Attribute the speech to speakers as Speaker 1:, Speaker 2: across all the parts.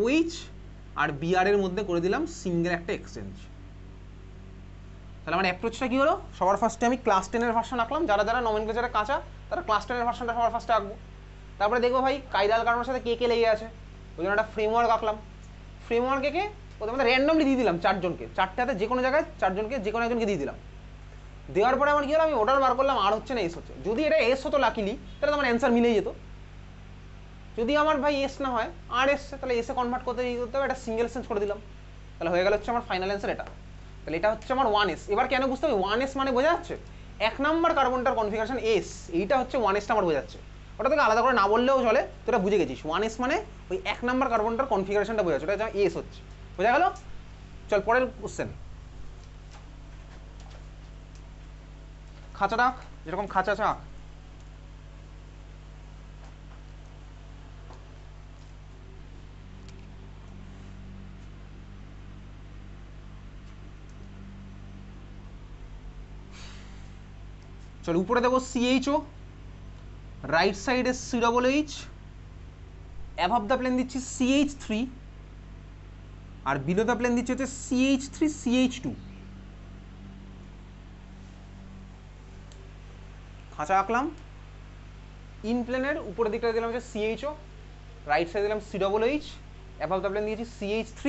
Speaker 1: OH আর BR এর মধ্যে করে দিলাম সিঙ্গেল একটা এক্সচেঞ্জ। তাহলে আমার অ্যাপ্রোচটা কী হলো, সবার ফার্স্টে আমি ক্লাস 10-এর ভার্সন আঁকলাম, যারা যারা নমেনক্লেচারে কাঁচা তারা ক্লাস 10-এর ভার্সনটা সবার ফার্স্টে আঁকবো। তারপরে দেখবো ভাই কাইরাল কার্বনের সাথে কে কে লেগে আছে, ওই জন্য একটা ফ্রেমওয়ার্ক আঁকলাম। ফ্রেমওয়ার্কে কে প্রথমে র্যান্ডমলি দিয়ে দিলাম চারজনকে, চারটে হাতে যে কোনো জায়গায় চারজনকে যে কোনো একজনকে দিয়ে দিলাম। দেওয়ার পরে আমার কি হলো, আমি অর্ডার বার করলাম, আর হচ্ছে না এস হচ্ছে। যদি এটা এস হতো লাকিলি তাহলে তো আমার অ্যান্সার মিলেই যেত। যদি আমার ভাই এস না হয় আর এসছে, তাহলে এসে কনভার্ট করতে হবে, এটা সিঙ্গেল সেন্স করে দিলাম, তাহলে হয়ে গেল হচ্ছে আমার ফাইনাল অ্যান্সার এটা। তাহলে এটা হচ্ছে আমার 1s। এবার কেন বুঝতে হবে 1s মানে বোঝা যাচ্ছে 1 নাম্বার কার্বনটার কনফিগারেশন এস, এইটা হচ্ছে 1sটা আমার বোঝাচ্ছে। ওটা তোকে আলাদা করে না বললেও চলে, তো এটা বুঝে গেছিস 1s মানে ওই 1 নাম্বার কার্বনটার কনফিগারেশনটা বোঝাচ্ছে, ওটা এস হচ্ছে। বোঝা গেল? চল পরের কোশ্চেন। খাঁচাটা আঁক, যেরকম খাঁচা আছে আঁক। চল উপরে দেবো CHO, রাইট সাইডে COOH, অ্যাবভ দ্য প্লেন দিচ্ছি CH3, R below the plane দিচ্ছি হচ্ছে CH3CH2। খাঁচা আঁকলাম, ইন প্লেনের উপরের দিকটা দিলাম হচ্ছে CHO, রাইট সাইডে দিলাম COOH, অ্যাবভ দ্য প্লেন দিয়েছি CH3,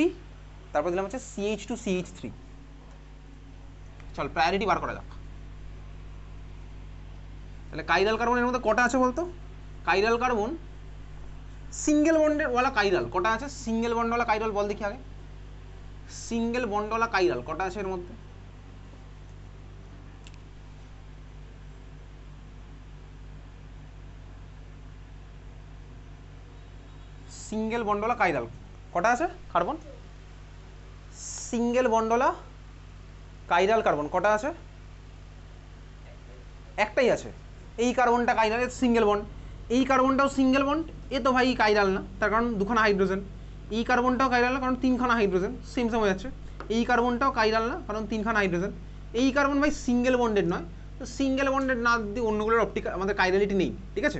Speaker 1: তারপর দিলাম হচ্ছে CH2CH3। চল প্রায়োরিটি বার করা যাক। তাহলে কাইরাল কার্বনের মধ্যে কটা আছে বলতো? কাইরাল কার্বন সিঙ্গেল বন্ডের ওয়ালা কাইরাল কটা আছে? সিঙ্গেল বন্ডওয়ালা কাইরাল বল দেখি আগে। সিঙ্গেল বন্ডওয়ালা কাইরাল কটা আছে এর মধ্যে? সিঙ্গেল বন্ডওয়ালা কাইরাল কটা আছে কার্বন? সিঙ্গেল বন্ডওয়ালা কাইরাল কার্বন কটা আছে? একটাই আছে। এই কার্বনটা কাইরালের সিঙ্গেল বন্ড, এই কার্বনটাও সিঙ্গেল বন্ড, এ তো ভাই কাইরাল না, তার কারণ দুখানা হাইড্রোজেন। এই কার্বনটাও কাইরাল না, কারণ তিনখানা হাইড্রোজেন, সেম সেম হয়ে যাচ্ছে। এই কার্বনটাও কাইরাল না, কারণ তিনখানা হাইড্রোজেন। এই কার্বন ভাই সিঙ্গেল বন্ডেড নয়, তো সিঙ্গেল বন্ডেড না দিয়ে অন্যগুলোর অপটিক্যাল আমাদের কাইরালিটি নেই, ঠিক আছে?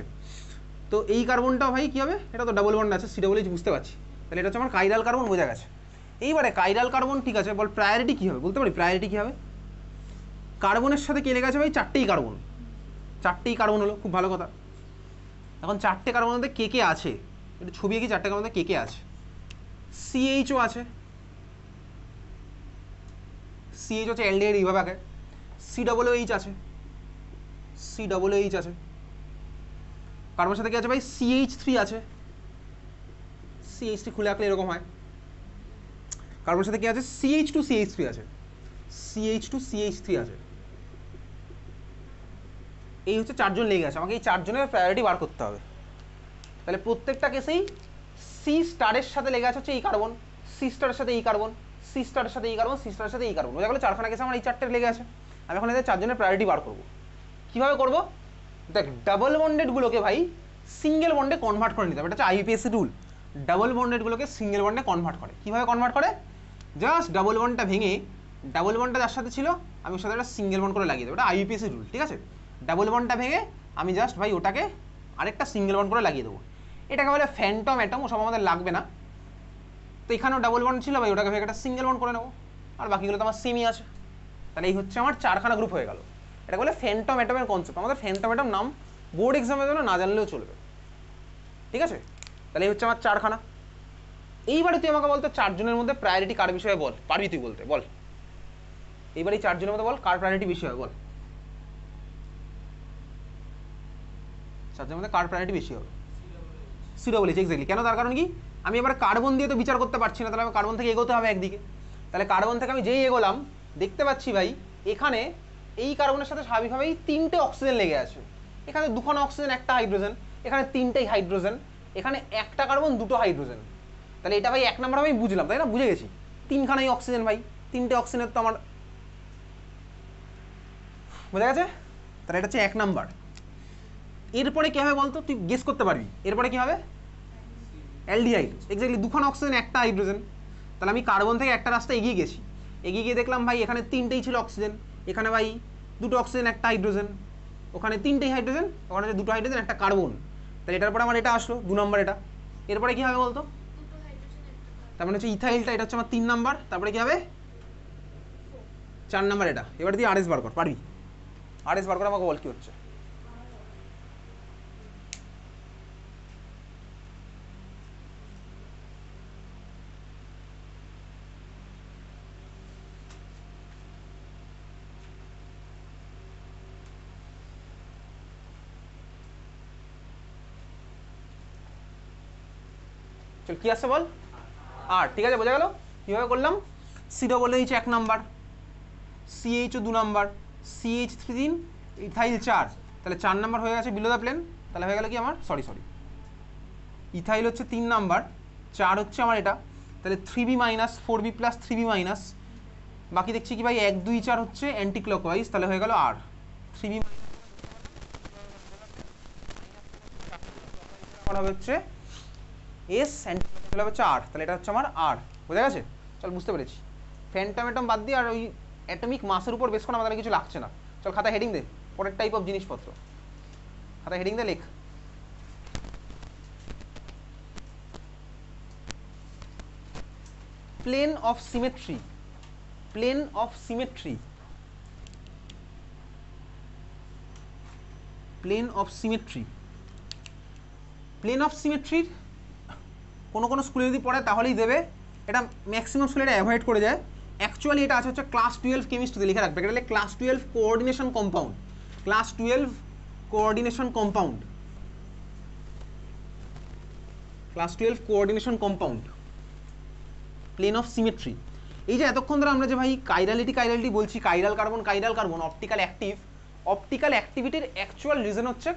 Speaker 1: তো এই কার্বনটাও ভাই কী হবে, এটা তো ডাবল বন্ড আছে, COOH বুঝতে পারছি, তাহলে এটা হচ্ছে আমার কাইরাল কার্বন বোঝা গেছে। এইবারে কাইরাল কার্বন ঠিক আছে, বল প্রায়োরিটি কী হবে বলতে পারি? প্রায়োরিটি কী হবে? কার্বনের সাথে কে লেগে আছে ভাই? চারটেই কার্বন, চারটেই কার্বন হলো, খুব ভালো কথা। এখন চারটে কার্বনের মধ্যে কে কে আছে একটু ছবি এঁকে, চারটে কার্বনের মধ্যে কে কে আছে? CHO আছে, CH হচ্ছে অ্যালডিহাইড এইভাবে আঁকে। COOH আছে, COOH আছে। কার্বনের সাথে কি আছে ভাই? CH3 আছে, CH3 খুলে আঁকলে এরকম হয়। কার্বনের সাথে কি আছে? CH2CH3 আছে, CH2CH3 আছে। এই হচ্ছে চারজন লেগে আছে, আমাকে এই চারজনের প্রায়োরিটি বার করতে হবে। তাহলে প্রত্যেকটা কেসেই সি স্টারের সাথে লেগে আছে হচ্ছে এই কার্বন, সি স্টারের সাথে এই কার্বন, সি স্টারের সাথে এই কার্বন, সি স্টারের সাথে এই কার্বন, বোঝা গেলো? চারখানা কেসে আমার এই চারটে লেগে আছে। আমি এখন এদের চারজনের প্রায়োরিটি বার করবো। কীভাবে করবো? দেখ, ডাবল বন্ডেডগুলোকে ভাই সিঙ্গেল বন্ডে কনভার্ট করে নিতে হবে, এটা হচ্ছে IUPAC রুল। ডাবল বন্ডেডগুলোকে সিঙ্গেল বন্ডে কনভার্ট করে। কীভাবে কনভার্ট করে? জাস্ট ডাবল বন্ডটা ভেঙে, ডাবল বন্ডটা যার সাথে ছিল আমি ওর সাথে একটা সিঙ্গেল বন্ড করে লাগিয়ে দেবো, এটা IUPAC রুল, ঠিক আছে? ডাবল বন্ডটা ভেঙে আমি জাস্ট ভাই ওটাকে আরেকটা সিঙ্গেল বন্ড করে লাগিয়ে দেবো। এটাকে বলে ফ্যান্টম অ্যাটম, ওসব আমাদের লাগবে না। তো এখানেও ডাবল বন্ড ছিল ভাই, ওটাকে ভেঙে একটা সিঙ্গেল বন্ড করে নেবো, আর বাকিগুলো তো আমার সেমই আছে। তাহলে এই হচ্ছে আমার চারখানা গ্রুপ হয়ে গেল। এটা বলে ফ্যান্টম অ্যাটমের কনসেপ্ট। আমাদের ফ্যান্টম অ্যাটম নাম বোর্ড এক্সামের জন্য না জানলেও চলবে, ঠিক আছে? তাহলে এই হচ্ছে আমার চারখানা। এইবারে তুই আমাকে বলতো চারজনের মধ্যে প্রায়োরিটি কার বিষয়ে বল, পারবি তুই বলতে? বল এইবার এই চারজনের মধ্যে বল কার প্রায়োরিটি বেশি হবে, বল চারজনের মধ্যে কার প্রায়োরিটি বেশি হবে? COOH, exactly. কেন? তার কারণ কি, আমি এবার কার্বন দিয়ে তো বিচার করতে পারছি না, তাহলে আমি কার্বন থেকে এগোতে হবে একদিকে। তাহলে কার্বন থেকে আমি যেই এগোলাম দেখতে পাচ্ছি ভাই এখানে এই কার্বনের সাথে স্বাভাবিকভাবেই তিনটে অক্সিজেন লেগে আছে। এখানে দুখানা অক্সিজেন, একটা হাইড্রোজেন, এখানে তিনটেই হাইড্রোজেন, এখানে একটা কার্বন দুটো হাইড্রোজেন। তাহলে এটা ভাই 1 নাম্বার আমি বুঝলাম, তাই না? বুঝে গেছি তিনখানাই অক্সিজেন ভাই, তিনটে অক্সিজেনের তো আমার বোঝা গেছে। তাহলে এটা হচ্ছে 1 নাম্বার। এরপরে কী হবে বলতো? তুই গেস করতে পারবি এরপরে কী হবে? Aldehyde, exactly. দুখানা অক্সিজেন, একটা হাইড্রোজেন। তাহলে আমি কার্বন থেকে একটা রাস্তা এগিয়ে গেছি, এগিয়ে গিয়ে দেখলাম ভাই এখানে তিনটেই ছিল অক্সিজেন, এখানে ভাই দুটো অক্সিজেন একটা হাইড্রোজেন, ওখানে তিনটেই হাইড্রোজেন, ওখানে দুটো হাইড্রোজেন একটা কার্বন। তাহলে এটার পরে আমার এটা আসলো 2 নম্বর। এটা এরপরে কী হবে বলতো? তার মানে হচ্ছে ইথাইলটা, এটা হচ্ছে আমার 3 নাম্বার, তারপরে কি হবে 4 নাম্বার এটা। এবার দিয়ে আরএস বার কর, পারবি? আরএস বার করে আমাকে বল কি হচ্ছে। চল কি আসছে বল, আর ঠিক আছে বোঝা গেল কিভাবে করলাম। সিডো বলে দিয়েছে 1 number, CHO 2 number, CH 3 ethyl 4, তাহলে 4 নাম্বার হয়ে গেছে বিলো দ্য প্লেন। তাহলে হয়ে গেল কি আমার, সরি ইথাইল হচ্ছে 3 নাম্বার, 4 হচ্ছে আমার এটা, তাহলে 3b minus 4b plus 3b minus, বাকি দেখছি কি ভাই 1 2 4 হচ্ছে অ্যান্টি ক্লকওয়াইজ, তাহলে হয়ে গেল আর 3b হবে হচ্ছে এস, অ্যান্টি ক্লকওয়াইজ হচ্ছে আর, তাহলে এটা হচ্ছে আমার আর। বোঝা গেছে? চল বুঝতে পেরেছি। ফ্যান্টাম অ্যাটম বাদ দিয়ে আর ওই অ্যাটমিক মাসের উপর বেশ করে আমাদের কিছু লাগছে না। চল খাতা হেডিং দে, পরের টাইপ অফ জিনিসপত্র খাতা হেডিং দে, লেখ plane of symmetry, plane of symmetry, plane of symmetry. Plane of সিমেট্রির কোনো স্কুলে যদি পড়ে তাহলেই দেবে, এটা ম্যাক্সিমাম স্কুলে এটা অ্যাভয়েড করে যায়। অ্যাকচুয়ালি এটা আছে হচ্ছে ক্লাস 12 কেমিস্ট্রিতে লিখে রাখবে, এটা class 12 coordination compound, class 12 coordination compound, class 12 coordination compound, plane of symmetry. এই যে এতক্ষণ ধরে আমরা যে ভাই কাইরালিটি বলছি, chiral carbon optical active, optical অ্যাক্টিভিটির অ্যাকচুয়াল রিজন হচ্ছে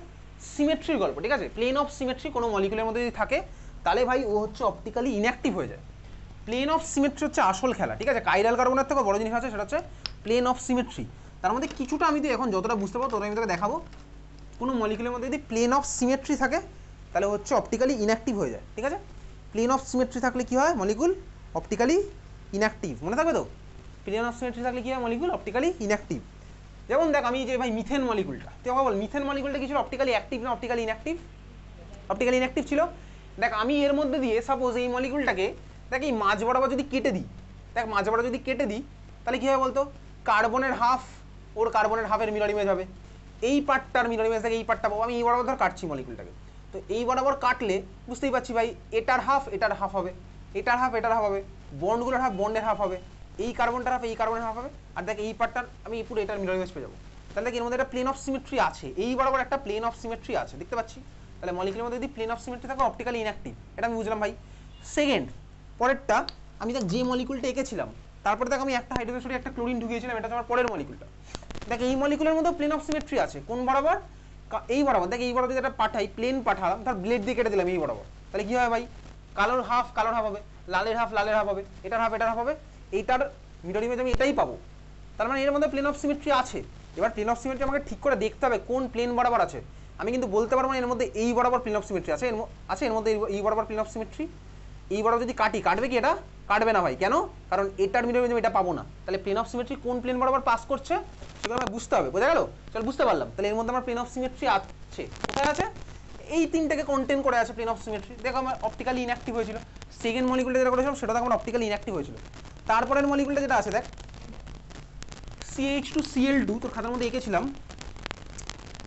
Speaker 1: সিমেট্রির গল্প, ঠিক আছে? প্লেন অফ সিমেট্রি কোনো মলিকুলের মধ্যে যদি থাকে তাহলে ভাই ও হচ্ছে অপটিক্যালি ইনঅ্যাক্টিভ হয়ে যায়। প্লেন অফ সিমেট্রি হচ্ছে আসল খেলা, ঠিক আছে? কাইরাল কার্বনের থেকে বড় জিনিস আছে, সেটা হচ্ছে প্লেন অফ সিমেট্রি। তার মধ্যে কিছুটা আমি তো এখন যতটা বুঝতে পারবো ততটা আমি তোকে দেখাবো। কোনো মলিকুলের মধ্যে যদি প্লেন অফ সিমেট্রি থাকে তাহলে হচ্ছে অপটিক্যালি ইনঅ্যাক্টিভ হয়ে যায়, ঠিক আছে? প্লেন অফ সিমেট্রি থাকলে কি হয়, মলিকুল অপটিক্যালি ইনঅ্যাক্টিভ, মনে থাকবে তো? প্লেন অফ সিমেট্রি থাকলে কি হয়, মলিকুল অপটিক্যালি ইনঅ্যাক্টিভ। যেমন দেখ আমি যে ভাই মিথেন মলিকুলটা, তুই আমাকে বল মিথেন মলিকুলটা কি ছিল, অপটিক্যালি অ্যাক্টিভ না অপটিক্যালি ইনঅ্যাক্টিভ? অপটিক্যালি ইনঅ্যাক্টিভ ছিল। দেখ আমি এর মধ্যে দিয়ে সাপোজ এই মলিকুলটাকে দেখ এই মাঝ বরাবর যদি কেটে দিই, দেখ মাঝ বরাবর যদি কেটে দিই তাহলে কী হবে বলতো, কার্বনের হাফ ওর কার্বনের হাফের মিরর ইমেজ হবে, এই পার্টটার মিরর ইমেজ থেকে এই পার্টটা পাবো। আমি এই বরাবর ধর কাটছি মলিকুলটাকে, তো এই বরাবর কাটলে বুঝতেই পারছি ভাই এটার হাফ হবে, এটার হাফ হবে, বন্ডগুলোর হাফ বন্ডের হাফ হবে, এই কার্বনটার হাফ এই কার্বনের হাফ হবে, আর দেখ এই পার্টটার আমি পুরো এটার মিরর ইমেজ পেয়ে যাবো। তাহলে দেখ এর মধ্যে একটা প্লেন অফ সিমেট্রি আছে, এই বরাবর একটা প্লেন অফ সিমেট্রি আছে, দেখতে পাচ্ছি। তাহলে মলিকুলের মধ্যে যদি প্লেন অফ সিমেট্রি থাকে অপটিক্যালি ইনঅ্যাক্টিভ, এটা আমি বুঝলাম ভাই। সেকেন্ড পরেরটা, আমি দেখ যে মলিকুলটা এঁকেছিলাম তারপরে দেখ আমি একটা হাইড্রোজেন সরি একটা ক্লোরিন ঢুকিয়েছিলাম, এটা আমার পরের মলিকুলটা। দেখ এই মলিকুলের মধ্যে প্লেন অফ সিমেট্রি আছে, কোন বরাবর, এই বরাবর। দেখ এই বরাবর যদি একটা পাঠাই, প্লেন পাঠালাম, তার ব্লেড দিয়ে কেটে দিলাম এই বরাবর, তাহলে কি হয় ভাই, কালোর হাফ হবে, লালের হাফ হবে, এটার হাফ হবে, এইটার মিরর ইমেজ আমি এটাই পাবো। তার মানে এর মধ্যে প্লেন অফ সিমেট্রি আছে। এবার প্লেন অফ সিমেট্রি আমাকে ঠিক করে দেখতে হবে কোন প্লেন বরাবর আছে। আমি কিন্তু বলতে পারবো না এর মধ্যে এই বরাবর প্লেন অফ সিমেট্রি আছে, এর মধ্যে এই বরাবর প্লেন অফ সিমেট্রি, এই বরাবর যদি কাটবে কি এটা কাটবে না ভাই, কেন? কারণ এটার মিরর ইমেজ এটা পাবো না। তাহলে প্লেন অফ সিমেট্রি কোন প্লেন বরাবর পাস করছে সেগুলো আমার বুঝতে হবে, বোঝা গেল? চল বুঝতে পারলাম। তাহলে এর মধ্যে আমার প্লেন অফ সিমেট্রি আছে, কোথায় আছে, এই তিনটাকে কন্টেন করে আছে প্লেন অফ সিমেট্রি। দেখো আমার অপটিক্যালি ইনঅ্যাক্টিভ হয়েছিল, সেকেন্ড মলিকুলটা যেটা করেছিলাম সেটা আমার অপটিক্যালি ইনঅ্যাক্টিভ হয়েছিল। তারপরের মলিকুলটা যেটা আছে দেখ CH2Cl2, তোর খাতার মধ্যে এঁকেছিলাম,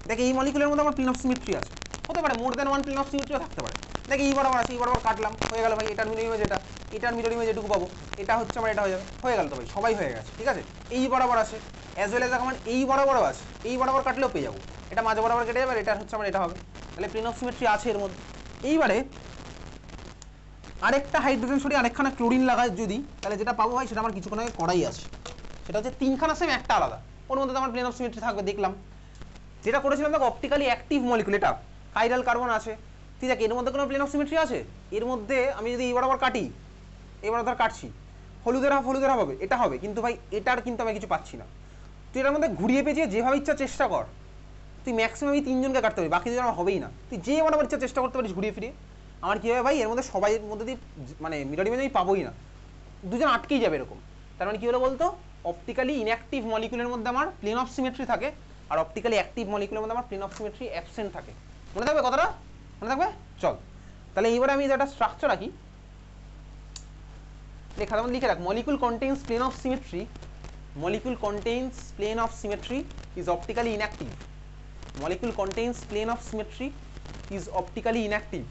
Speaker 1: দেখ এই মলিকুলের মধ্যে আমার প্লেন অফ সিমেট্রি আছে, হতে পারে more than one plane of সিমেট্রিও থাকতে পারে। দেখ এই বরাবর আছে, এই বরাবর কাটলাম, হয়ে গেল ভাই, এটার মিরর ইমেজ এটা, এটার মিরর ইমেজ এটুকু পাবো, এটা হচ্ছে আমার এটা হয়ে গেল তো ভাই, সবাই হয়ে গেছে, ঠিক আছে? এই বরাবর আছে অ্যাজ ওয়েল এজ আমার এই বরাবরও আছে, এই বরাবর কাটলেও পেয়ে যাবো, এটা মাঝে বরাবর কেটে যাবে, এটা হচ্ছে আমার এটা হবে। তাহলে প্লেন অফ সিমেট্রি আছে এর মধ্যে। এইবারে আরেকটা হাইড্রোজেন সরি আরেকখানা ক্লোরিন লাগায় যদি, তাহলে যেটা পাবো ভাই সেটা আমার কিছুক্ষণ আগে করাই আছে, সেটা হচ্ছে তিনখানা সেম একটা আলাদা, ওর মধ্যে তো আমার প্লেন অফ সিমেট্রি থাকবে দেখলাম। যেটা করেছিলাম দেখো অপটিক্যালি অ্যাক্টিভ মলিকুল, এটা কাইরাল কার্বন আছে, ঠিক আছে? এর মধ্যে কোনো প্লেন অফ সিমেট্রি আছে? এর মধ্যে আমি যদি এই বরাবর কাটি, এই বরাবর ধর কাটছি, হলুদের হাফ হবে, এটা হবে, কিন্তু ভাই এটার কিন্তু আমি কিছু পাচ্ছি না। তুই এটার মধ্যে ঘুরিয়ে পেঁচিয়ে যেভাবে ইচ্ছা চেষ্টা কর, তুই ম্যাক্সিমাম এই তিনজনকে কাটতে পারবি, বাকি দুজন আমার হবেই না। তুই যে বরাবর ইচ্ছা চেষ্টা করতে পারিস ঘুরিয়ে ফিরিয়ে, আমার কী হবে ভাই এর মধ্যে সবাই মধ্যে দিয়ে মানে মিরর ইমেজ আমি পাবোই না, দুজন আটকেই যাবে এরকম। তার মানে কী হলো বলতো, অপটিক্যালি ইনঅ্যাক্টিভ মলিকুলের মধ্যে আমার প্লেন অফ সিমেট্রি থাকে, আর অপটিক্যালি অ্যাক্টিভ মলিকুলের মধ্যে আমার প্লেন অফ সিমেট্রি অ্যাবসেন্ট থাকে। মনে থাকবে কথাটা? মনে থাকবে? চল তাহলে এইবারে আমি একটা স্ট্রাকচার রাখি, লেখা যেমন লিখে রাখ, molecule contains plane of symmetry, molecule contains plane of symmetry is optically inactive, molecule contains plane of symmetry is optically inactive.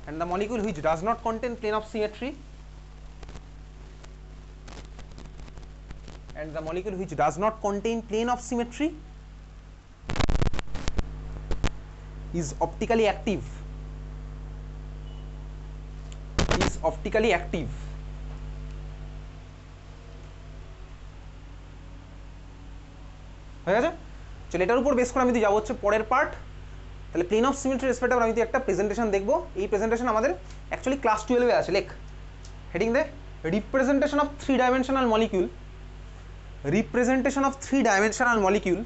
Speaker 1: And the molecule which does not contain plane of symmetry, and the molecule which does not contain plane of symmetry is optically active, is optically active. হয়ে গেছে? চলো এটার উপর base করে আমি যাবো হচ্ছে পরের পার্ট। তাহলে প্লেন অফ সিমেট্রি রেসপেক্টে আমি একটা প্রেজেন্টেশন দেখবো। এই প্রেজেন্টেশন আমাদের অ্যাকচুয়ালি ক্লাস 12-এ আছে। লেখ হেডিং দে, representation of 3 dimensional molecule, representation of 3 dimensional molecule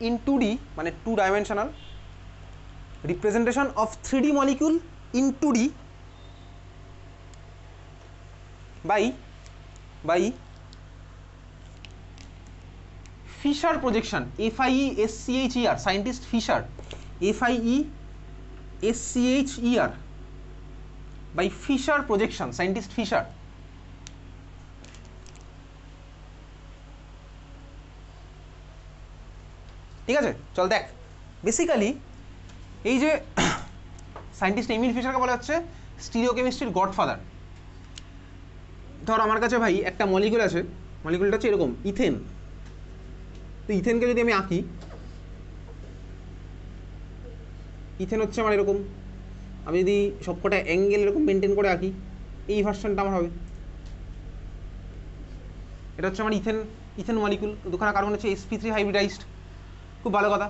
Speaker 1: in 2D মানে 2 dimensional, representation of 3D molecule in 2D by Fisher projection, FIESCHER, scientist Fisher, FIESCHER, by Fisher projection, scientist Fisher. ঠিক আছে, চল দেখ। Basically এই যে scientist Emil ফিশারকে বলা হচ্ছে স্টিরিওকেমিস্ট্রির godfather. ধর আমার কাছে ভাই একটা মলিকুল আছে, মলিকুলটা হচ্ছে এরকম ইথেন। তো ইথেনকে যদি আমি আঁকি, ইথেন হচ্ছে আমার এরকম, আমি যদি সবকটা অ্যাঙ্গেল এরকম মেনটেন করে আঁকি, এই ভার্সনটা আমার হবে। এটা হচ্ছে আমার ইথেন মলিকুল, দুখানা কার্বন হচ্ছে sp3 হাইব্রিডাইজড। খুব ভালো কথা।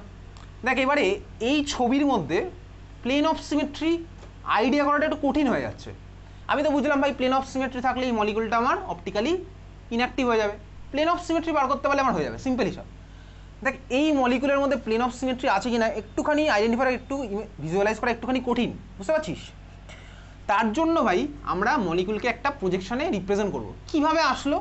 Speaker 1: দেখ এবারে এই ছবির মধ্যে প্লেন অফ সিমেট্রি আইডিয়া করাটা একটু কঠিন হয়ে যাচ্ছে। আমি তো বুঝলাম ভাই প্লেন অফ সিমেট্রি থাকলে এই মলিকুলটা আমার অপটিক্যালি ইনঅ্যাক্টিভ হয়ে যাবে, প্লেন অফ সিমেট্রি বার করতে পারলে আমার হয়ে যাবে, সিম্পল হিসাব। দেখ এই মলিকুলের মধ্যে প্লেন অফ সিমেট্রি আছে কি না একটুখানি আইডেন্টিফাই, একটু ভিজুয়ালাইজ করা একটুখানি কঠিন, বুঝতে পারছিস? তার জন্য ভাই আমরা মলিকুলকে একটা প্রজেকশনে রিপ্রেজেন্ট করব। কিভাবে আসলো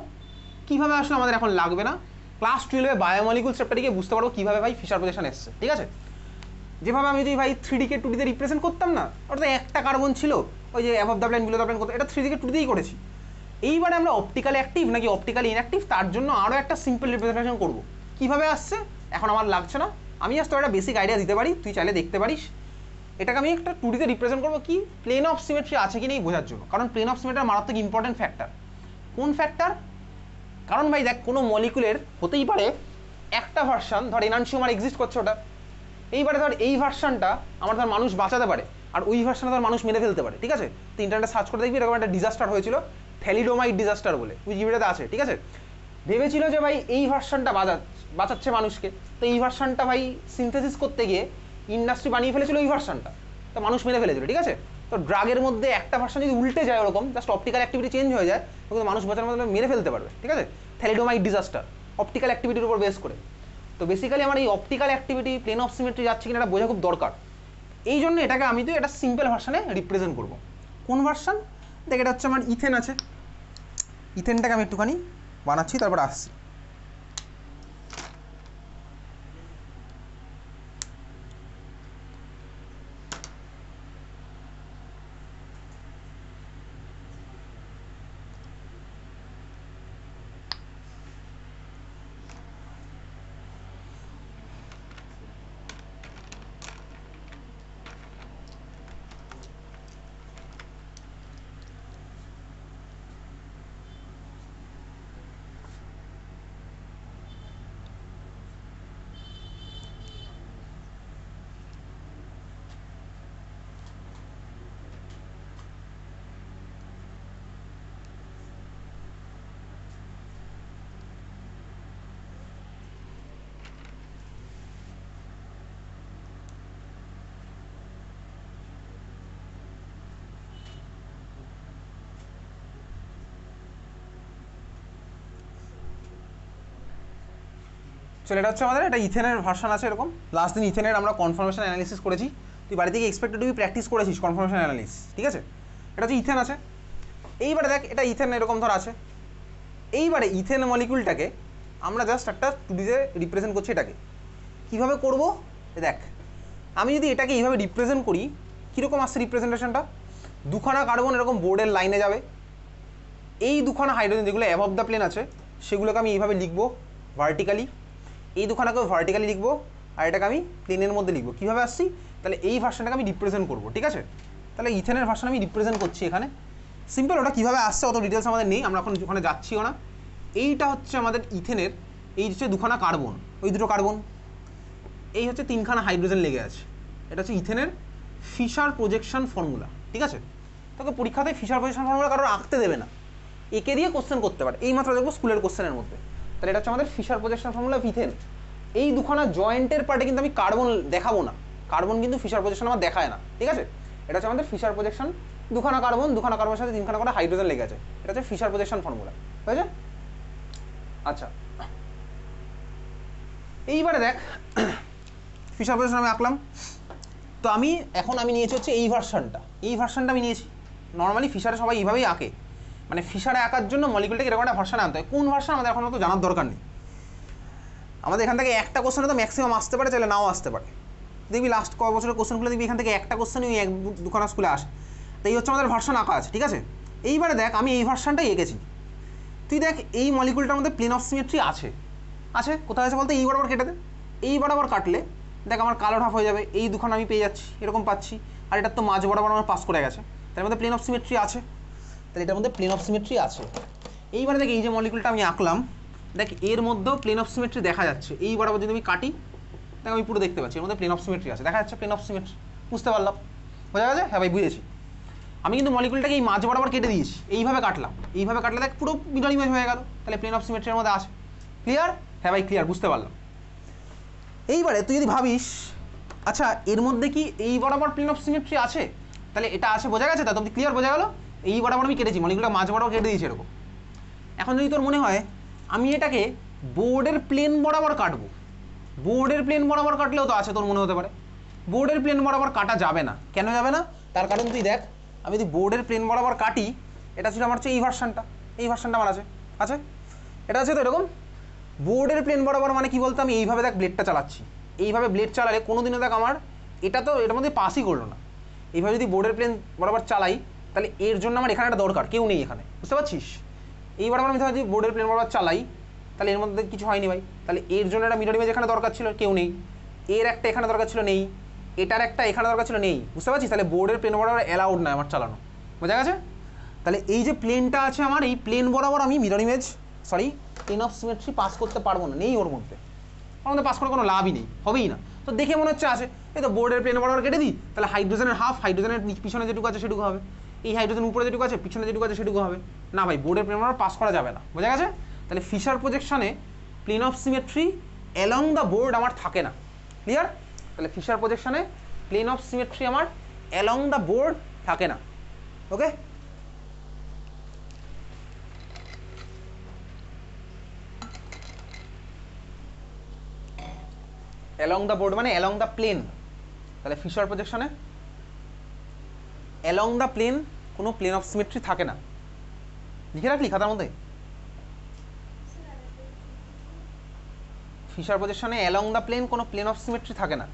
Speaker 1: আমাদের এখন লাগবে না, ক্লাস 12-এ বায়োমলিকুল চ্যাপ্টারে গিয়ে বুঝতে পারবো কীভাবে ভাই ফিশার প্রজেকশন এসছে। ঠিক আছে, যেভাবে আমি যদি ভাই 3D-কে 2D-তে রিপ্রেজেন্ট করতাম না, ওটা একটা কার্বন ছিল, ওই যে above the plane below the plane করতো, এটা 3D-কে 2D-তেই করেছি। এইবারে আমরা অপটিক্যালি অ্যাক্টিভ নাকি অপটিক্যালি ইনঅ্যাক্টিভ তার জন্য আরও একটা সিম্পল রিপ্রেজেন্টেশন করব। কীভাবে আসছে এখন আমার লাগছে না, আমি জাস্ট একটা বেসিক আইডিয়া দিতে পারি, তুই চাইলে দেখতে পারিস। এটাকে আমি একটা 2D-তে রিপ্রেজেন্ট করবো কি, প্লেন অফ সিমেট্রি আছে কি নেই বোঝার জন্য। কারণ প্লেন অফ সিমেট্রি মারাত্মক ইম্পর্টেন্ট ফ্যাক্টর। কোন ফ্যাক্টর? কারণ ভাই দেখ কোনো মলিকুলের হতেই পারে একটা ভার্সন, ধর এনানসিওমার এক্সিস্ট করছে ওটা, এইবারে ধর এই ভার্সনটা আমার ধর মানুষ বাঁচাতে পারে, আর ওই ভার্সনে ধর মানুষ মেরে ফেলতে পারে। ঠিক আছে, তো ইন্টারনেটে সার্চ করে দেখবি এরকম একটা ডিজাস্টার হয়েছিল, থ্যালিডোমাইড ডিজাস্টার বলে, উইকিপিডিয়াতে আছে। ঠিক আছে, ভেবেছিল যে ভাই এই ভার্সনটা বাঁচাচ্ছে মানুষকে, তো এই ভার্সনটা ভাই সিনথেসিস করতে গিয়ে ইন্ডাস্ট্রি বানিয়ে ফেলেছিল এই ভার্সনটা, তো মানুষ মেরে ফেলেছিল। ঠিক আছে, তো ড্রাগের মধ্যে একটা ভার্সন যদি উল্টে যায় ওরকম, জাস্ট অপটিক্যাল অ্যাক্টিভিটি চেঞ্জ হয়ে যায়, তখন মানুষ বাঁচানোর মধ্যে মেরে ফেলতে পারবে। ঠিক আছে, থ্যালিডোমাইড ডিজাস্টার অপটিক্যাল অ্যাক্টিভিটির উপর বেস করে। তো বেসিক্যালি আমার এই optical activity plane of symmetry যাচ্ছে কিনা এটা বোঝা খুব দরকার। এই জন্য এটাকে আমি তো এটা সিম্পল ভার্সনে রিপ্রেজেন্ট করব। কোন ভার্সন? দেখ এটা হচ্ছে আমার ইথেন আছে, ইথেনটাকে আমি একটুখানি বানাচ্ছি, তারপর আসছি। চলো এটা হচ্ছে আমাদের এটা ইথেনের ভার্সন আছে এরকম। লাস্ট দিন ইথেনের আমরা কনফার্মেশন অ্যানালিসিস করেছি, তুই বাড়ি থেকে এক্সপেক্টেড টু বি প্র্যাকটিস করেছিস কনফার্মেশন অ্যানালিসিস। ঠিক আছে, এটা হচ্ছে ইথেন আছে। এইবারে দেখ এটা ইথেন এরকম ধর আছে, এইবারে ইথেন মলিকুলটাকে আমরা জাস্ট একটা 2D-তে রিপ্রেজেন্ট করছি। এটাকে কীভাবে করবো দেখ, আমি যদি এটাকে এইভাবে রিপ্রেজেন্ট করি কীরকম আসছে রিপ্রেজেন্টেশনটা, দুখানা কার্বন এরকম বোর্ডের লাইনে যাবে, এই দুখানা হাইড্রোজেন যেগুলো অ্যাবভ দ্য প্লেন আছে সেগুলোকে আমি এইভাবে লিখবো ভার্টিক্যালি, এই দুখানাকেও ভার্টিক্যালি লিখবো, আর এটাকে আমি প্লেনের মধ্যে লিখবো। কীভাবে আসছি, তাহলে এই ভার্সনটাকে আমি রিপ্রেজেন্ট করবো, ঠিক আছে? তাহলে ইথেনের ভার্সন আমি রিপ্রেজেন্ট করছি এখানে, সিম্পল। ওটা কীভাবে আসছে অত ডিটেলস আমাদের নেই, আমরা এখন ওখানে যাচ্ছিও না। এইটা হচ্ছে আমাদের ইথেনের, এই হচ্ছে দুখানা কার্বন, ওই দুটো কার্বন, এই হচ্ছে তিনখানা হাইড্রোজেন লেগে আছে। এটা হচ্ছে ইথেনের ফিশার প্রজেকশন ফর্মুলা, ঠিক আছে? তোকে পরীক্ষাতে ফিশার প্রজেকশন ফর্মুলা কারোর আঁকতে দেবে না, একে দিয়ে কোশ্চেন করতে পারে, এই মাত্র দেখবো স্কুলের কোশ্চেনের মধ্যে। তাহলে এটা হচ্ছে আমাদের Fisher projection formula of ethane. এই দুখানা জয়েন্টের পার্টে কিন্তু আমি কার্বন দেখাবো না, কার্বন কিন্তু ফিশার প্রজেকশন আমার দেখায় না, ঠিক আছে? এটা হচ্ছে আমাদের ফিশার প্রজেকশন, দুখানা কার্বনের সাথে তিনখানা করে হাইড্রোজেন লেগে আছে, এটা হচ্ছে ফিশার প্রজেকশন ফর্মুলা, হয়েছে? আচ্ছা, এইবারে দেখ ফিশার প্রজেকশন আমি আঁকলাম। তো আমি নিয়েছি হচ্ছে এই ভার্সনটা আমি নিয়েছি। নর্মালি ফিশারে সবাই এইভাবেই আঁকে, মানে ফিশারে আঁকার জন্য মলিকুলটাকে এরকম একটা ভার্সনে আনতে হয়। কোন ভার্সন আমাদের এখন তো জানার দরকার নেই, আমাদের এখান থেকে একটা কোশ্চেনে তো ম্যাক্সিমাম আসতে পারে, চাইলে নাও আসতে পারে। দেখবি লাস্ট কয়েক বছরের কোশ্চেনগুলো দেখবি এখান থেকে একটা কোশ্চেনই ওই দুখানা স্কুলে আসে। তো এই হচ্ছে আমাদের ভার্সন আঁকা আছে, ঠিক আছে? এইবারে দেখ আমি এই ভার্সনটাই এঁকেছি। তুই দেখ এই মলিকুলটার মধ্যে প্লেন অফ সিমেট্রি আছে, কোথায় আছে বলতে এই বরাবর কেটে দে, এই বরাবর কাটলে দেখ আমার কালো হাফ হয়ে যাবে, এই দুখানা আমি পেয়ে যাচ্ছি, এরকম পাচ্ছি। আর এটার তো মাঝ বরাবর আমার পাস করে গেছে, তার মধ্যে প্লেন অফ সিমেট্রি আছে, তাহলে এটার মধ্যে প্লেন অফ সিমেট্রি আছে। এইবারে দেখ এই যে মলিকুলটা আমি আঁকলাম, দেখ এর মধ্যেও প্লেন অফ সিমেট্রি দেখা যাচ্ছে। এই বরাবর যদি আমি কাটি দেখ আমি পুরো দেখতে পাচ্ছি এর মধ্যে প্লেন অফ সিমেট্রি আছে, দেখা যাচ্ছে প্লেন অফ সিমেট্রি। বুঝতে পারলাম? বোঝা গেছে? হ্যাঁ ভাই বুঝেছি। আমি কিন্তু মলিকুলটাকে এই মাঝ বরাবর কেটে দিয়েছি, এইভাবে কাটলাম, এইভাবে কাটলে দেখ পুরো মিডল ইমেজ হয়ে গেল, তাহলে প্লেন অফ সিমেট্রির মধ্যে আছে। ক্লিয়ার? হ্যাঁ ভাই ক্লিয়ার, বুঝতে পারলাম। এইবারে তুই যদি ভাবিস আচ্ছা এর মধ্যে কি এই বরাবর প্লেন অফ সিমেট্রি আছে, তাহলে এটা আছে, বোঝা গেছে? তা তুমি ক্লিয়ার বোঝা গেল? এই বরাবর আমি কেটেছি, মলিকুলটা মাঝ বরাবর কেটে দিয়েছি এরকম। এখন যদি তোর মনে হয় আমি এটাকে বোর্ডের প্লেন বরাবর কাটবো, বোর্ডের প্লেন বরাবর কাটলেও তো আছে, তোর মনে হতে পারে। বোর্ডের প্লেন বরাবর কাটা যাবে না, কেন যাবে না? তার কারণ তুই দেখ আমি যদি বোর্ডের প্লেন বরাবর কাটি, এটা ছিল আমার হচ্ছে এই ভার্সনটা আমার আছে, এটা আছে তো এরকম। বোর্ডের প্লেন বরাবর মানে কি বলতো, আমি এইভাবে দেখ ব্লেডটা চালাচ্ছি, এইভাবে ব্লেড চালালে কোনোদিনও দেখ আমার এটা তো এটার মধ্যে পাসই করলো না। এইভাবে যদি বোর্ডের প্লেন বরাবর চালাই তাহলে এর জন্য আমার এখানে একটা দরকার, কেউ নেই এখানে, বুঝতে পারছিস? এই বরাবর আমি যদি বোর্ডের প্লেন বরাবর চালাই তাহলে এর মধ্যে কিছু হয়নি ভাই, তাহলে এর জন্য একটা মিডল ইমেজ এখানে দরকার ছিল, কেউ নেই। এর একটা এখানে দরকার ছিল, নেই। এটার একটা এখানে দরকার ছিল, নেই। বুঝতে পারছিস? তাহলে বোর্ডের প্লেন বরাবর অ্যালাউড নয় আমার চালানো, বোঝা গেছে? তাহলে এই যে প্লেনটা আছে আমার, এই প্লেন বরাবর আমি mirror image plane of symmetry pass করতে পারবো না, নেই ওর মধ্যে পাস করে কোনো লাভই নেই, হবেই না। তো দেখে মনে হচ্ছে আছে, এই তো বোর্ডের প্লেন বরাবর কেটে দিই, তাহলে হাইড্রোজেনের হাফ, হাইড্রোজেনের পিছনে যেটুকু আছে সেটুকু হবে, এই হাইড্রোজেন উপরে যেটুকু আছে পিছনে যেটুকু আছে সেটুকু হবে না। ভাই বোর্ডের প্লেন বরাবর পাস করা যাবে না, বোঝা গেছে? তাহলে ফিশার প্রজেকশনে plane of symmetry along the board আমার থাকে না। ক্লিয়ার? তাহলে ফিশার প্রজেকশনে প্লেন অফ সিমেট্রি আমার অ্যালং দ্য বোর্ড থাকে না। ওকে, অ্যালং দ্য বোর্ড মানে অ্যালং দ্য প্লেন। তাহলে ফিশার প্রজেকশনে অ্যালং দ্য প্লেন কোনো প্লেন অফ সিমেট্রি থাকে না, লিখে রাখলি খাতার মধ্যে? ফিশার প্রজেকশনে অ্যালং দ্য প্লেন কোনো প্লেন অফ সিমেট্রি থাকে না।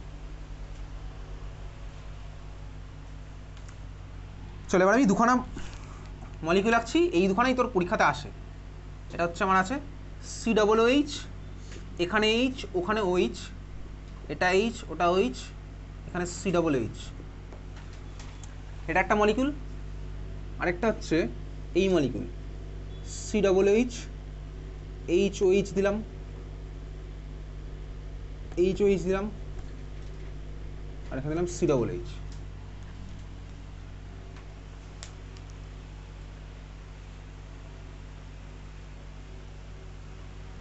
Speaker 1: চলো এবার আমি দুখানা মলিকিউল আঁকছি, এই দুখানাই তোর পরীক্ষাতে আসে। এটা হচ্ছে আমার আছে COOH, এখানে H ওখানে OH, এটা H ওটা OH, এখানে COOH। এটা একটা মলিকিউল, আরেকটা হচ্ছে এই মলিকিউল COOH, HOH দিলাম, HOH দিলাম, আর এখানে দিলাম COOH।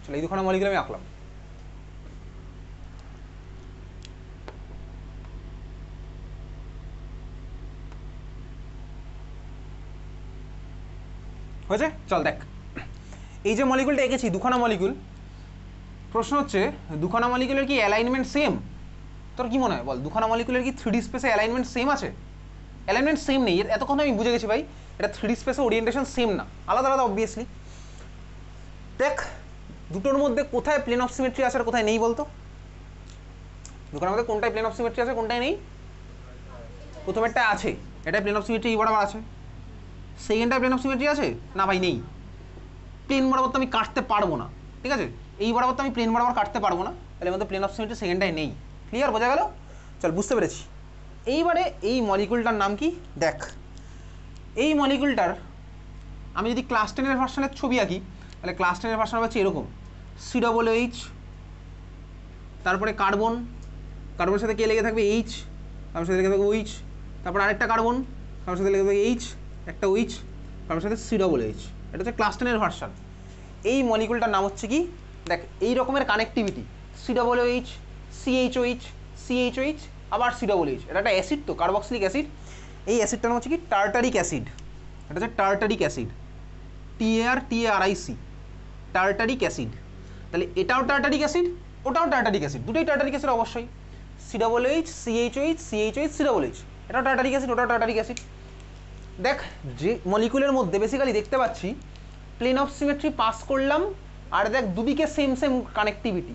Speaker 1: চলো এই দুখানা মলিকিউল আমি আঁকলাম। হয়েছে? চল দেখ এই যে মলিকিউলটা এঁকেছি, দুখানা মলিকিউল, প্রশ্ন হচ্ছে দুখানা মলিকিউলের কি অ্যালাইনমেন্ট সেম? তোর কি মনে হয় বল, দুখানা মলিকিউলের কি 3D স্পেসে অ্যালাইনমেন্ট সেম আছে? অ্যালাইনমেন্ট সেম নেই, এতক্ষণ আমি বুঝে গেছি ভাই এটা 3D স্পেসে ওরিয়েন্টেশন সেম না, আলাদা আলাদা অবভিয়াসলি। দেখ দুটোর মধ্যে কোথায় প্লেন অফ সিমেট্রি আছে আর কোথায় নেই বলতো? দুটোর মধ্যে কোনটায় প্লেন অফ সিমেট্রি আছে কোনটায় নেই? প্রথমেরটা আছে, এটা প্লেন অফ সিমেট্রি এই বরাবর আছে। সেকেন্ডটায় প্লেন অফ সিমেট্রি আছে না ভাই? নেই। প্লেন বরাবর তো আমি কাটতে পারবো না, ঠিক আছে? এই বরাবর তো আমি প্লেন বরাবর কাটতে পারবো না, তাহলে মধ্যে প্লেন অফ সিমেট্রি সেকেন্ডটায় নেই। ক্লিয়ার, বোঝা গেল? চল বুঝতে পেরেছি। এইবারে এই মলিকুলটার নাম কি দেখ। এই মলিকুলটার আমি যদি ক্লাস 10-এর ভার্সনের ছবি আঁকি, তাহলে ক্লাস 10-এর ভার্সন হচ্ছে এরকম, COOH, তারপরে কার্বন, কার্বনের সাথে কে লেগে থাকবে? এইচ, কার্বনের সাথে লেগে থাকবে OH, তারপর আরেকটা কার্বন, কার্বনের সাথে লেগে থাকবে এইচ, একটা OH, কার্বনের সাথে COOH। এটা হচ্ছে ক্লাস 10-এর ভার্সন। এই মলিকুলটার নাম হচ্ছে কি দেখ, এই রকমের কানেক্টিভিটি, COOH, CHOH, CHOH, আবার COOH। এটা একটা অ্যাসিড তো, কার্বক্সিলিক অ্যাসিড। এই অ্যাসিডটার নাম হচ্ছে কি টার্টারিক অ্যাসিড। এটা হচ্ছে tartaric acid, TARTARIC, tartaric acid. তাহলে এটাও টার্টারিক অ্যাসিড, ওটাও টার্টারিক অ্যাসিড, দুটোই টার্টারিক অ্যাসিড অবশ্যই। COOH, CHOH, CHOH, COOH, এটাও টার্টারিক অ্যাসিড, ওটাও টার্টারিক অ্যাসিড। দেখ যে মলিকুলের মধ্যে বেসিক্যালি দেখতে পাচ্ছি প্লেন অফ সিমেট্রি পাস করলাম, আর দেখ দুদিকে same same connectivity.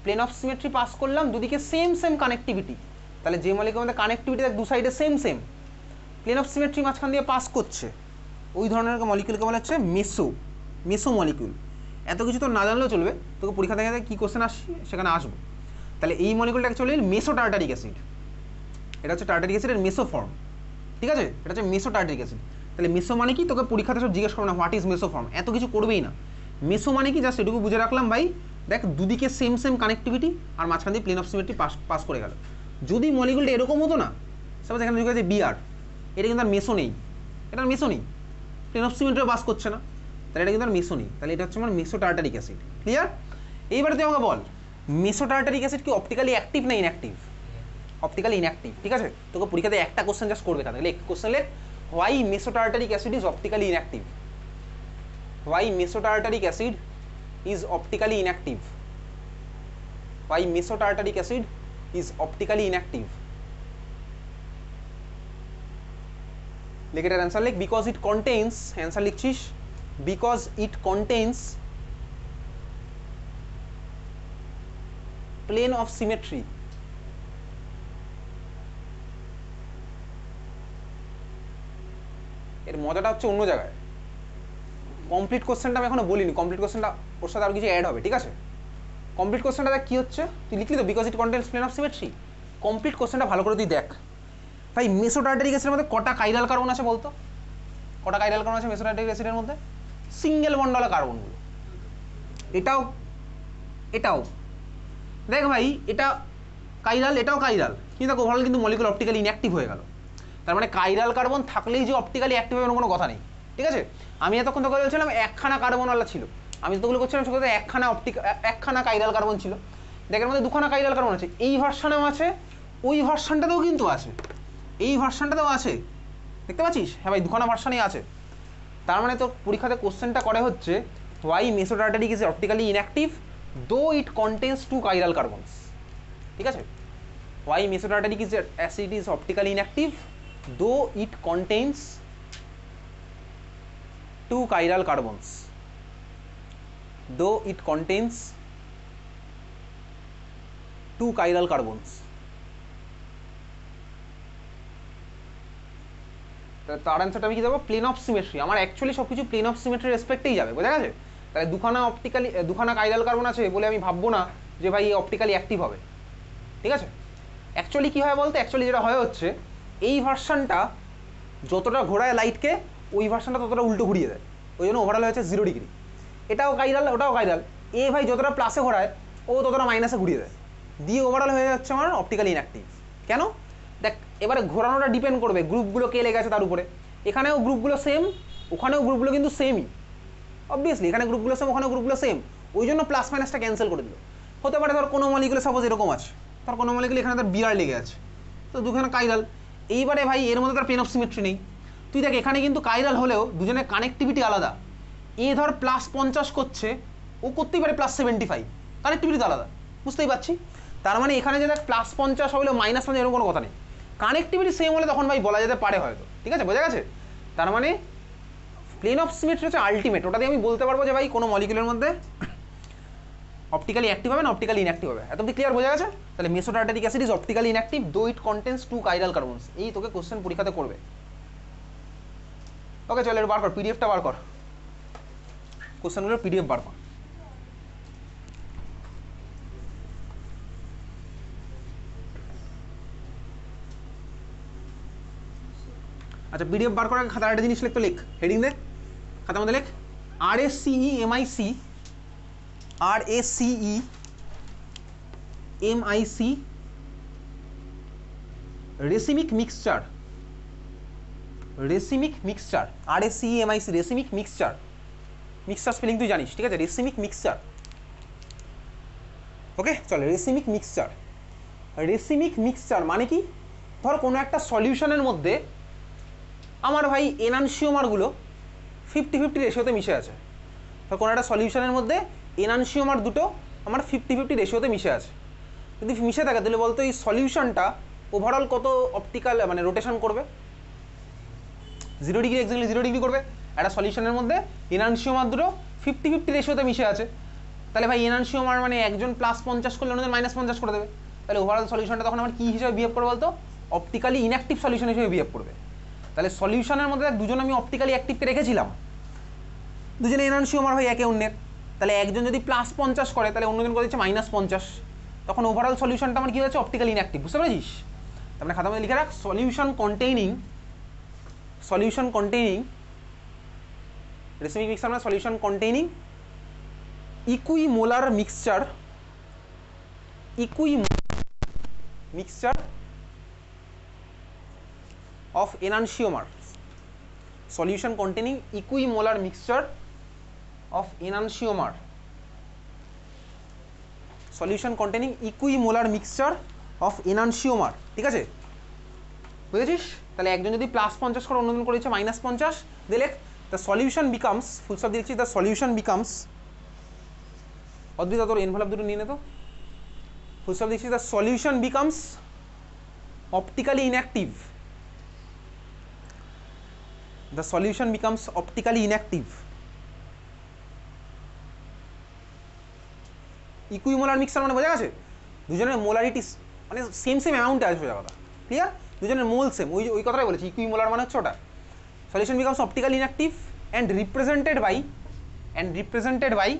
Speaker 1: Plane of symmetry pass করলাম, দুদিকে সেম সেম কানেক্টিভিটি। তাহলে যে মলিকুলের মধ্যে কানেক্টিভিটি দেখ দু সাইডে same same, plane of symmetry মাঝখান দিয়ে পাস করছে, ওই ধরনের মলিকুলকে বলা হচ্ছে মেসো মলিকুল। এত কিছু তো না জানলেও চলবে, তোকে পরীক্ষা থেকে কী কোশ্চেন আসছে সেখানে আসবো। তাহলে এই মলিকুলটা অ্যাকচুয়ালি মেসো টার্টারিক অ্যাসিড। এটা হচ্ছে টার্টারিক অ্যাসিডের মেসো ফর্ম, ঠিক আছে? এটা হচ্ছে মেসো টার্টারিক অ্যাসিড। তাহলে মেসো মানে কি, তোকে পরীক্ষাতে সব জিজ্ঞেস করো না হোয়াট ইজ মেসো ফর্ম, এত কিছু করবেই না। মেসো মানে কি জাস্ট এটুকু বুঝে রাখলাম ভাই, দেখ দুদিকে সেম সেম কানেক্টিভিটি আর মাঝখান দিয়ে প্লেন অফ সিমেট্রি পাস করে গেল। যদি মলিকুলটা এরকম হতো না, সাপোজ এখানে ঢুকে আছে BR, এটা কিন্তু আর মেসো নেই, এটা মেসো নেই, প্লেন অফ সিমেট্রিও পাস করছে না, তাহলে এটা কিন্তু আর মেসো নেই। তাহলে এটা হচ্ছে আমার মেসো টার্টারিক অ্যাসিড। ক্লিয়ার? এইবারে তুই আমাকে বল মেসো টার্টারিক অ্যাসিড কি অপটিক্যালি অ্যাক্টিভ না ইনঅ্যাক্টিভ? অপটিক্যালি ইনঅ্যাক্টিভ, ঠিক আছে? তোকে পরীক্ষাতে একটা কোশ্চেন জাস্ট করবে, তাহলে কোশ্চেন লেখ, why meso tartaric acid is optically inactive. Why meso tartaric acid is optically inactive. Why meso tartaric acid is optically inactive. লিখ এটার অ্যান্সার লিখ, বিকজ ইট কন্টেইনস, অ্যান্সার লিখছিস, because it contains plane of symmetry. এর মজাটা হচ্ছে অন্য জায়গায়। Complete কোশ্চেনটা আমি এখনো বলিনি, কমপ্লিট কোশ্চেনটা ওর সাথে আর কিছু অ্যাড হবে, ঠিক আছে? কমপ্লিট কোশ্চেনটা কি হচ্ছে, তুই লিখলি তো because it contains plane of symmetry. Complete কোশ্চেনটা ভালো করে তুই দেখ ভাই। মেসো টার্টারিক অ্যাসিডের মধ্যে কটা কাইরাল কার্বন আছে বলতো? কটা কাইরাল কার্বন আছে মেসো টার্টারিক অ্যাসিডের মধ্যে? সিঙ্গেল বন্ডওয়ালা কার্বনগুলো। এটাও এটাও দেখ ভাই, এটা কাইরাল, এটাও কাইরাল, কিন্তু দেখো ওভারঅল কিন্তু মলিকুল অপটিক্যালি ইনঅ্যাক্টিভ হয়ে গেল। তার মানে কাইরাল কার্বন থাকলেই যে অপটিক্যালি অ্যাক্টিভ হবে কোনো কথা নেই, ঠিক আছে? আমি এতক্ষণ তোকে বলছিলাম একখানা কার্বনওয়ালা ছিল, আমি তোগুলো করছিলাম শুধু একখানা কাইরাল কার্বন ছিল। দেখের মধ্যে দুখানা কাইরাল কার্বন আছে, এই ভার্সনেও আছে, ওই ভার্সনটাতেও কিন্তু আছে, এই ভার্সনটাতেও আছে, দেখতে পাচ্ছিস? হ্যাঁ ভাই, দুখানা ভার্সনই আছে। তার মানে তো পরীক্ষাতে কোশ্চেনটা করে হচ্ছে why meso tartaric is optically inactive though it contains two chiral carbons, ঠিক আছে? Why meso tartaric is acid is optically inactive though it contains two chiral carbons, though it contains two chiral carbons. তার অ্যান্সারটা আমি কি দেবো? Plane of symmetry. আমার actually সব কিছু প্লেন অফ সিমেট্রি রেসপেক্টেই যাবে, বোঝা গেছে? তাহলে দুখানা কাইরাল কার্বন আছে বলে আমি ভাববো না যে ভাই অপটিক্যালি অ্যাক্টিভ হবে, ঠিক আছে? অ্যাকচুয়ালি কী হয় বলতে, অ্যাকচুয়ালি যেটা হয় হচ্ছে এই ভার্সনটা যতটা ঘোরায় লাইটকে, ওই ভার্সনটা ততটা উল্টো ঘুরিয়ে দেয়, ওই জন্য ওভারঅল হচ্ছে 0 ডিগ্রি। এটাও কাইরাল, ওটাও কাইরাল। এ ভাই যতটা প্লাসে ঘোরায়, ও ততটা মাইনাসে ঘুরিয়ে দেয়, দিয়ে ওভারঅল হয়ে যাচ্ছে আমার অপটিক্যালি ইনঅ্যাক্টিভ। কেন? দেখ এবারে ঘোরানোটা ডিপেন্ড করবে গ্রুপগুলো কে লেগে আছে তার উপরে। এখানেও গ্রুপগুলো সেম, ওখানেও গ্রুপগুলো কিন্তু সেমই, অবভিয়াসলি এখানে গ্রুপগুলো সেম, ওখানেও গ্রুপগুলো সেম, ওই জন্য প্লাস মাইনাসটা ক্যান্সেল করে দিল। হতে পারে ধর কোনো মলিকুলে সাপোজ এরকম আছে, ধর কোনো মলিকুলে এখানে তার BR লেগে আছে, তো দুখানে কাইরাল। এইবারে ভাই এর মধ্যে তার প্লেন অফ সিমেট্রি নেই। তুই দেখ এখানে কিন্তু কাইরাল হলেও দুজনের কানেক্টিভিটি আলাদা। এ ধর +50 করছে, ও করতেই পারে +75, কানেক্টিভিটি তো আলাদা, বুঝতেই পারছি? তার মানে এখানে যে দেখ +50 হলে -50 এরকম কোনো কথা নেই, কানেক্টিভিটি সেম হলে তখন ভাই বলা যেতে পারে হয়তো, ঠিক আছে? বোঝা গেছে? তার মানে প্লেন অফ সিমেট্রি হচ্ছে আলটিমেট, ওটা দিয়ে আমি বলতে পারবো যে ভাই কোনো মলিকুলের মধ্যে অপটিক্যালি অ্যাক্টিভ হবে না অপটিক্যালি ইনঅ্যাক্টিভ হবে। এত ক্লিয়ার বোঝা গেছে? তাহলে মেসোটার্টারিক acid is optically inactive though it contains 2 chiral carbons. এই তোকে কোশ্চেন পরীক্ষাতে করবে। ওকে চল এর বার কর, পিডিএফটা বার কর, কোশ্চেনগুলোর পিডিএফ বার কর। আচ্ছা পিডিএফ বার করার খাতার একটা জিনিস লিখ, তো লিখ, হেডিং দে খাতার মধ্যে লিখ RACEMIC racemic mixture, racemic mixture, RACEMIC racemic mixture, mixture spelling তুই জানিস ঠিক আছে, রেসিমিক মিক্সচার। ওকে চল রেসিমিক মিক্সচার, রেসিমিক মিক্সচার মানে কি? ধর কোনো একটা সলিউশনের মধ্যে আমার ভাই এনানসিওমারগুলো 50-50 রেশিওতে মিশে আছে। ধর কোনো একটা সলিউশনের মধ্যে এনানসিওমার দুটো আমার 50-50 রেশিওতে মিশে আছে। যদি মিশে থাকে তাহলে বলতো এই সলিউশনটা ওভারঅল কত অপটিক্যাল মানে রোটেশন করবে? 0 ডিগ্রি, এক্স্যাক্টলি 0 ডিগ্রি করবে। একটা সলিউশনের মধ্যে এনানসিওমার দুটো 50-50 রেশিওতে মিশে আছে, তাহলে ভাই এনানসিওমার মানে একজন +50 করলে অন্যদের -50 করে দেবে। তাহলে ওভারঅল সলিউশনটা তখন আমার কী হিসেবে বিহেভ করবে বলতো? অপটিক্যালি ইনঅ্যাক্টিভ সলিউশন হিসেবে বিহেভ করবে। তাহলে সলিউশনের মধ্যে দুজন আমি অপটিক্যালি অ্যাক্টিভকে রেখেছিলাম, দুজনে এনানসিওমার হয় একে অন্যের, তাহলে একজন যদি +50 করে তাহলে অন্যজন করে দিচ্ছে -50, তখন ওভারঅল সলিউশনটা আমার কী হচ্ছে? Optically inactive. বুঝতে পেরেছিস? তার মানে খাতার মধ্যে লিখে রাখ সলিউশন কন্টেইনিং রেসিমিক মিক্সচার মানে solution containing equimolar mixture of enantiomer, solution containing equimolar mixture of enantiomer, solution containing equimolar mixture of enantiomer। ঠিক আছে বুঝেছিস? তাহলে একজন যদি +50 করে অন্যজন করেছে -50, দিলে the solution becomes, full stop দিচ্ছি, the solution becomes, অদ্বিত তোর এনভেলপ দুটো নিয়ে নে তো, ফুল স্টপ দিচ্ছি, the solution becomes optically inactive, the solution becomes optically inactive। Equimolar mixture মানে বোঝা গেছে? দুজনের মোলারিটি মানে সেম অ্যামাউন্টে আসবে, কথা ক্লিয়ার? দুজনের মোল সেম, ওই কথাটাই বলেছি, ইকুইমোলার মানে হচ্ছে ওটা। Solution becomes optically inactive and represented by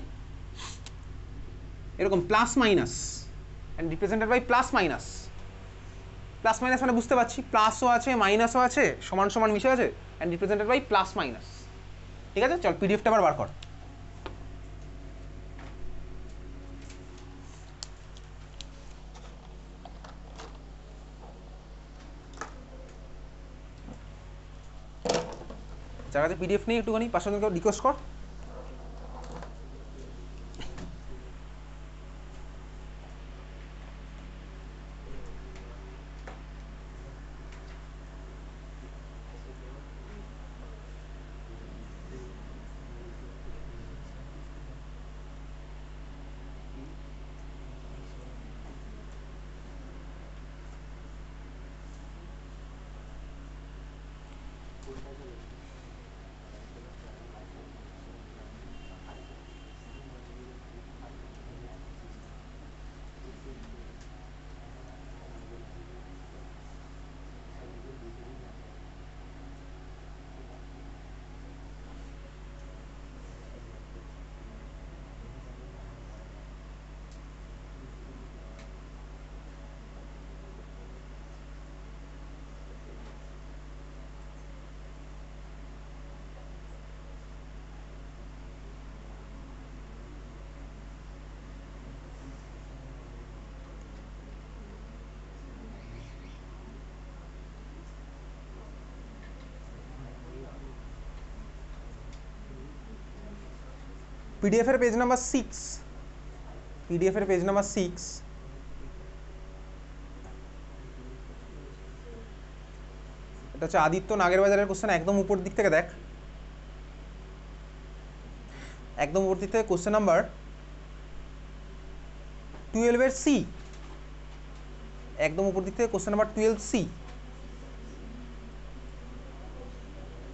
Speaker 1: এরকম plus minus, and represented by plus minus মানে বুঝতে পারছি, প্লাসও আছে মাইনাসও আছে, সমান সমান মিশে আছে, and represented by plus minus. ঠিক আছে চল পিডিএফটা আবার বার কর। যার কাছে পিডিএফ নেই একটুখানি পাশে রিকোয়েস্ট কর। পিডিএফ এর পেজ নাম্বার 6, পিডিএফ এর পেজ নাম্বার 6, এটা হচ্ছে আদিত্য নাগেরবাজারের কোশ্চেন, একদম উপর দিক থেকে দেখ, একদম উপর দিক থেকে কোশ্চেন নাম্বার 12 এর সি, একদম উপর দিক থেকে কোশ্চেন নাম্বার 12C।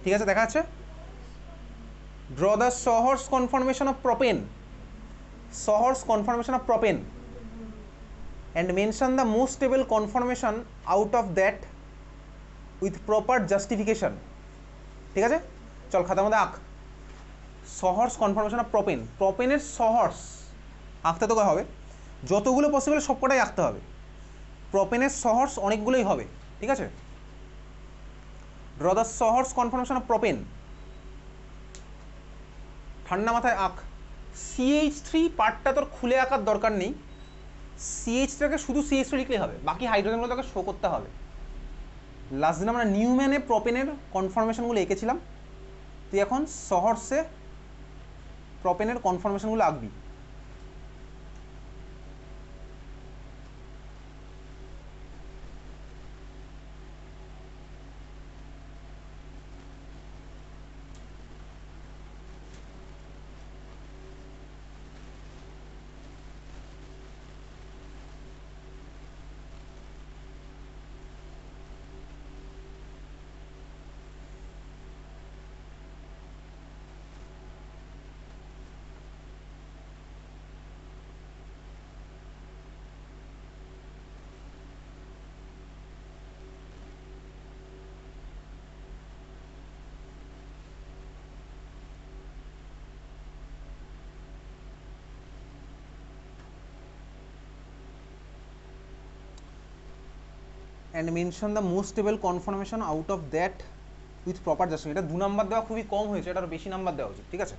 Speaker 1: ঠিক আছে দেখা আছে? Draw the Sohor's conformation of propane. Sohor's conformation of propane. And mention the most stable conformation out of that with proper justification. ঠিক আছে, চল খাতার মধ্যে আঁক। Sohor's conformation of propane. প্রোপেনের Sohor's আঁকতে তোকে হবে, যতগুলো পসিবল সবকটাই আঁকতে হবে। প্রোপেনের Sohor's অনেকগুলোই হবে, ঠিক আছে। Draw the Sohor's conformation of propane. ঠান্ডা মাথায় আঁক। CH3 পার্টটা তোর খুলে আঁকার দরকার নেই, CH3টাকে শুধু CH3 লিখলেই হবে, বাকি হাইড্রোজেনগুলো তোকে শো করতে হবে। লাস্ট দিন আমরা নিউম্যানে প্রোপেনের কনফরমেশনগুলো এঁকেছিলাম, তুই এখন Sohor's-এ প্রোপেনের কনফরমেশনগুলো আঁকবি। And mention the most stable conformation out of that with proper justification. এটা 2 নাম্বার দেওয়া খুবই কম হয়েছে, এটার বেশি নাম্বার দেওয়া উচিত, ঠিক আছে।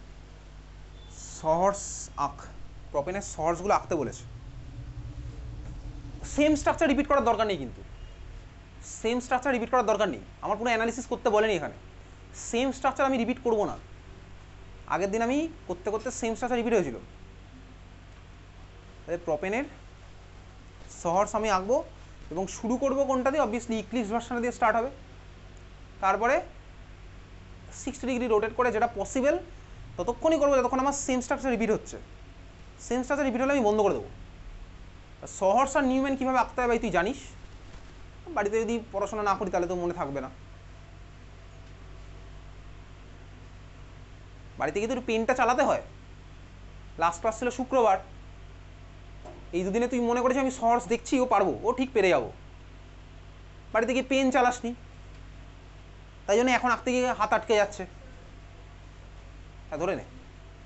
Speaker 1: Sohor's আঁক, প্রোপেনের Sohor's-গুলো আঁকতে বলেছে। সেম স্ট্রাকচার রিপিট করার দরকার নেই, কিন্তু সেম স্ট্রাকচার রিপিট করার দরকার নেই, আমার কোনো অ্যানালিসিস করতে বলেনি এখানে। সেম স্ট্রাকচার আমি রিপিট করব না, আগের দিন আমি করতে করতে সেম স্ট্রাকচার রিপিট হয়েছিল। তাহলে প্রোপেনের Sohor's আমি আঁকবো এবং শুরু করব কোনটা দিয়ে, অবভিয়াসলি ইক্লিপস ভার্সন দিয়ে স্টার্ট হবে, তারপরে 60 ডিগ্রি রোটেট করে যেটা পসিবল ততক্ষণই করবো যতক্ষণ আমার সেম স্ট্রাকচার রিপিট হচ্ছে। সেম স্ট্রাকচার রিপিট হলে আমি বন্ধ করে দেবো। Sohor's আর নিউম্যান কীভাবে আঁকতে হবে তুই জানিস, বাড়িতে যদি পড়াশোনা না করি তাহলে তো মনে থাকবে না। বাড়িতে গিয়ে তোর পেনটা চালাতে হয়। লাস্ট ক্লাস ছিল শুক্রবার, এই দুদিনে তুই মনে করেছিস আমি Sohor's দেখছি ও পারবো, ও ঠিক পেরে যাবো, বাড়িতে গিয়ে পেন চালাসনি, তাই জন্য এখন আঁকতে গিয়ে হাত আটকে যাচ্ছে। হ্যাঁ ধরে নে।